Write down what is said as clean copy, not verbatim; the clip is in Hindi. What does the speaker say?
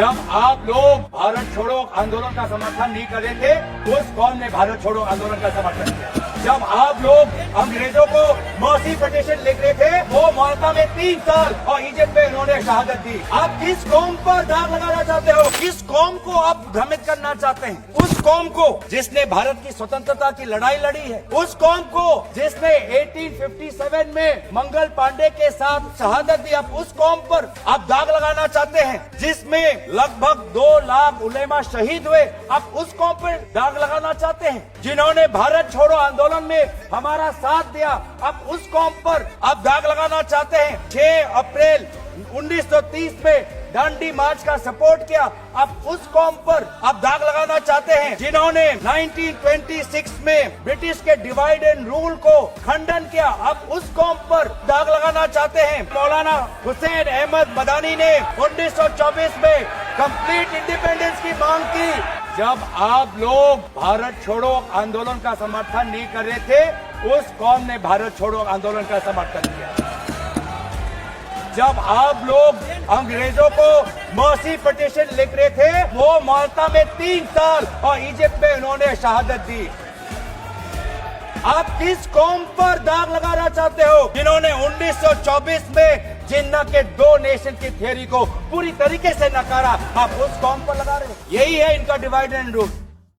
जब आप लोग भारत छोड़ो आंदोलन का समर्थन नहीं कर रहे थे, उस कौम ने भारत छोड़ो आंदोलन का समर्थन किया। जब आप लोग अंग्रेजों को मर्सी पिटीशन लिख रहे थे, वो माल्टा में 3 साल और इजिप्ट में उन्होंने शहादत दी। आप किस कौम पर दाग लगाना चाहते हो? किस कौम को आप भ्रमित करना चाहते हैं? उस कौम को जिसने भारत की स्वतंत्रता की लड़ाई लड़ी है, उस कौम को जिसने 1857 में मंगल पांडे के साथ शहादत दी। आप उस कौम पर आप दाग लगाना चाहते हैं जिसमें लगभग 2 लाख उलेमा शहीद हुए। आप उस कौम पर दाग लगाना चाहते हैं जिन्होंने भारत छोड़ो आंदोलन में हमारा साथ दिया। आप उस कौम पर आप दाग लगाना चाहते हैं 6 अप्रैल 1930 में दांडी मार्च का सपोर्ट किया। आप उस कौम पर आप दाग लगाना चाहते हैं जिन्होंने 1926 में ब्रिटिश के डिवाइड एंड रूल को खंडन किया। आप उस कौम पर दाग लगाना चाहते हैं। मौलाना हुसैन अहमद मदानी ने 1924 में कंप्लीट इंडिपेंडेंस की मांग की। जब आप लोग भारत छोड़ो आंदोलन का समर्थन नहीं कर रहे थे, उस कौम ने भारत छोड़ो आंदोलन का समर्थन किया। जब आप लोग अंग्रेजों को मर्सी पिटीशन लिख रहे थे, वो माल्टा में 3 साल और इजिप्ट में उन्होंने शहादत दी। आप किस कौम पर दाग लगाना चाहते हो जिन्होंने 1924 में जिन्ना के 2 नेशन की थ्योरी को पूरी तरीके से नकारा? आप उस कौम पर लगा रहे हो। यही है इनका डिवाइड एंड रूल।